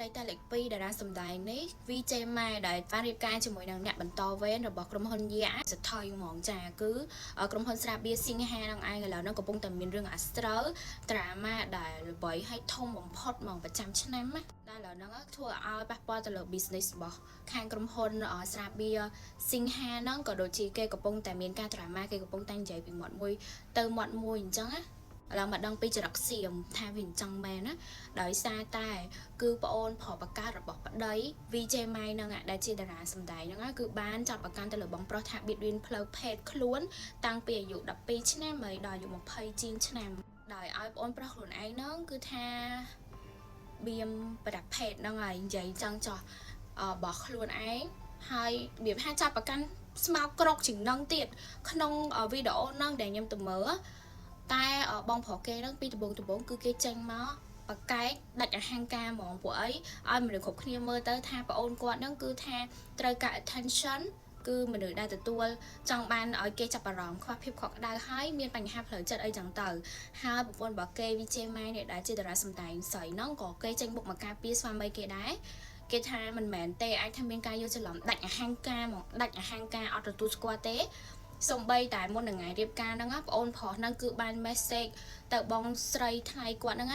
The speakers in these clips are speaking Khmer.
ស្រីតែលេខ2តារាសម្ដែងនេះ VJ ម៉ែដែលបានរៀបការជាមួយនឹងអ្នកបន្តវេនរបស់ក្រុមហ៊ុនយ៉ាសថយហ្មងចាគឺក្រុមហ៊ុនស្រាបៀរស៊ីងហានឹងឯងឥឡូវហ្នឹងកំពុងតែមានរឿងអាស្ត្រូវដ្រាម៉ាដែលល្បីឲ្យធំបំផុតហ្មងប្រចាំឆ្នាំណាដែលឥឡូវហ្នឹងធ្វើឲ្យប៉ះពាល់ទៅលើ business របស់ខាងក្រុមហ៊ុនស្រាបៀរស៊ីងហាហ្នឹងក៏ដូចជាគេកំពុងតែមានការដ្រាម៉ាគេកំពុងតែនិយាយពីមាត់មួយទៅមាត់មួយអញ្ចឹងណាឥឡូវមកដឹងពីចរិតសៀមថាវាអញ្ចឹងមែនណាដោយសារតែគឺប្អូនប្រុសបការបស់ប្តី VJ ម៉ៃហ្នឹងដែលជាតារាសម្ដែងហ្នឹងគឺបានចាប់ប្រកាន់ទៅលើបងប្រុសថាបៀតបៀនផ្លូវភេទខ្លួនតាំងពីអាយុ12ឆ្នាំហើយដល់អាយុ20ជាងឆ្នាំដោយឲ្យប្អូនប្រុសខ្លួនឯងហ្នឹងគឺថាបៀមប្រដាប់ភេទហ្នឹងហើយនិយាយចឹងចោះរបស់ខ្លួនឯងហើយរបៀបថាចាប់ប្រកាន់ស្មោកក្រកជាងនឹងទៀតក្នុងវីដេអូហ្នឹងដែលខ្ញុំទៅមើលតែបងប្រុសគេហ្នឹងពីដំបូងគឺគេចេញមកបកែកដាច់អហង្ការហ្មងពួកអីឲ្យមនុស្សគ្រប់គ្នាមើលទៅថាប្អូនគាត់ហ្នឹងគឺថាត្រូវការ attention គឺមនុស្សដែលទទួលចង់បានឲ្យគេចាប់អារម្មណ៍ខ្វះភាពខកក្តៅហើយមានបញ្ហាផ្លូវចិត្តអីចឹងទៅហើយប្រពន្ធរបស់គេ VJ ម៉ៃនេះដែលជាតារាសម្ដែងស្រីហ្នឹងក៏គេចេញបុកមកការពារស្វាមីគេដែរគេថាមិនមែនទេអាចថាមានការយល់ច្រឡំដាច់អហង្ការហ្មងដាច់អហង្ការអត់ទទួលស្គាល់ទេសំបីតែមុននឹងថ្ងៃរៀបការហ្នឹងប្អូនប្រុសហ្នឹងគឺបាន message ទៅបងស្រីថ្លៃគាត់ហ្នឹង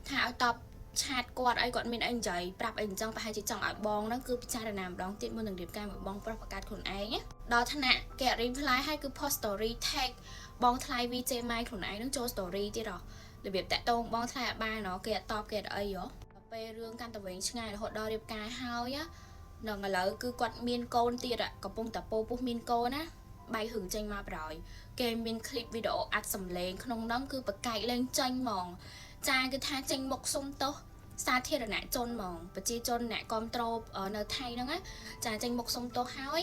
ថាឲ្យតបឆាតគាត់ឲ្យគាត់មានអីនិយាយប្រាប់អីអញ្ចឹងប្រហែលជាចង់ឲ្យបងហ្នឹងគឺពិចារណាម្ដងទៀតមុននឹងរៀបការមួយបងប្រុសបង្កើតខ្លួនឯងដល់ថ្នាក់គេ reply ឲ្យគឺ post story tag បងថ្លៃ VJ ម៉ៃខ្លួនឯងហ្នឹងចូល story ទៀតរបៀបតាក់ទងបងថ្លៃអត់បានគេអត់តបគេអត់អីពេលរឿងកាន់តែវែងឆ្ងាយរហូតដល់រៀបការហើយនឹងឥឡូវគឺគាត់មានកូនទៀតកំពុងតែពោពុះមានកូនណាបាយហឹងចេញមកប្រយគេមានคลิปវីដេអូអាត់សំឡេងក្នុងហ្នឹងគឺបកែកលេងចេញហ្មងចាគឺថាចេញមុខសុំទោសសាធារណជនហ្មងប្រជាជនអ្នកគ្រប់គ្រងនៅថៃហ្នឹងចាចេញមុខសុំទោសហើយ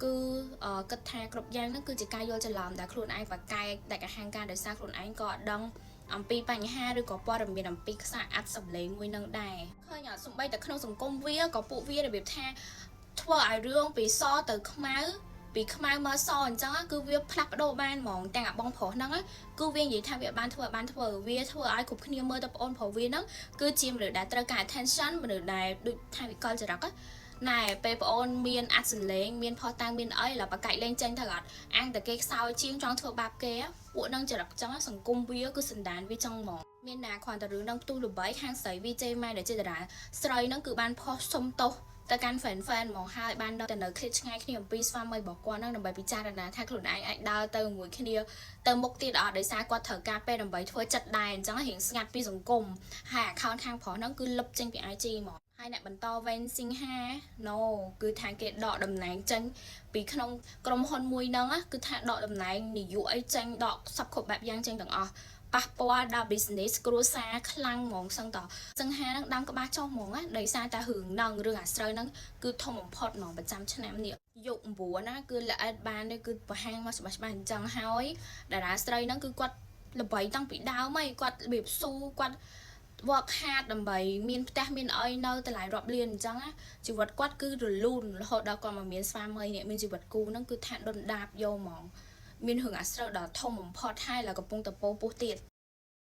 គឺគិតថាគ្រប់យ៉ាងហ្នឹងគឺជាការយល់ច្រឡំដែលខ្លួនឯងបកែកដាច់អហង្ការដោយសារខ្លួនឯងក៏អត់ដឹងអំពីបញ្ហាឬក៏ព័ត៌មានអំពីខ្សែអាត់សំឡេងមួយនឹងដែរឃើញសំបីតែក្នុងសង្គមវាក៏ពួកវារបៀបថាធ្វើឲ្យរឿងពីសទៅខ្មៅពីខ្មៅមកសអញ្ចឹងគឺវាផ្លាស់ប្ដូរបានហ្មងទាំងអាបងប្រុសហ្នឹងគឺវានិយាយថាវាបានធ្វើវាធ្វើឲ្យគ្រប់គ្នាមើលទៅប្អូនប្រុសវាហ្នឹងគឺជាមនុស្សដែលត្រូវការ attention មនុស្សដែលដូចថាវិកលចរិតណែពេលប្អូនមានអាត់សលេងមានផុសតាំងមានអីឡើបកែកលេងចេញទៅអត់អាំងតែគេខ្សោយជាងចង់ធ្វើបាបគេពួកហ្នឹងចរិតចឹងសង្គមវាគឺសន្តានវាចឹងហ្មងមានណាគ្រាន់តែរឿងហ្នឹងផ្ទុះល្បីខាងស្រី VJ ម៉ែដែលជាតារាស្រីហ្នឹងគឺបានផុសសុំទោសទៅកាន់ fan មកហើយបានដល់ទៅនៅឃ្លាតឆ្ងាយគ្នាអំពីស្វាមីរបស់គាត់ហ្នឹងដើម្បីពិចារណាថាខ្លួនឯងអាចដើរទៅជាមួយគ្នាទៅមុខទៀតអត់ដោយសារគាត់ត្រូវការពេលដើម្បីធ្វើចិត្តដែរអញ្ចឹងរៀងស្ងាត់ពីសង្គមហើយ account ខាងប្រុសហ្នឹងគឺលុបចេញពី IG មកហើយអ្នកបន្តវេនស៊ីងហា no គឺថាគេដកតំណែងចេញពីក្នុងក្រុមហ៊ុនមួយហ្នឹងគឺថាដកតំណែងនាយកអីចេញដកសពគ្រប់បែបយ៉ាងចេញទាំងអស់ប៉ះពាល់ដល់ business គ្រួសារខ្លាំងហ្មងសឹងតសង្ហានឹងដាំក្បាលចុះហ្មងដោយសារតែរឿងហ្នឹងរឿងអាស្រូវហ្នឹងគឺធំបំផុតហ្មងប្រចាំឆ្នាំនេះយុគ9ណាគឺល្អិតបានគឺបង្ហាញមកច្បាស់អញ្ចឹងហើយតារាស្រីហ្នឹងគឺគាត់ល្បីតាំងពីដើមហើយគាត់របៀបស៊ូគាត់work hard ដើម្បីមានផ្ទះមានអីនៅតម្លៃរាប់លានអញ្ចឹងជីវិតគាត់គឺរលូនរហូតដល់គាត់មកមានស្វាមីនេះមានជីវិតគូហ្នឹងគឺថាដុនដាបយកហ្មងមានរឿងអាស្រូវដល់ធំបំផុតហើយឡើយកំពុងតពោពុះទៀត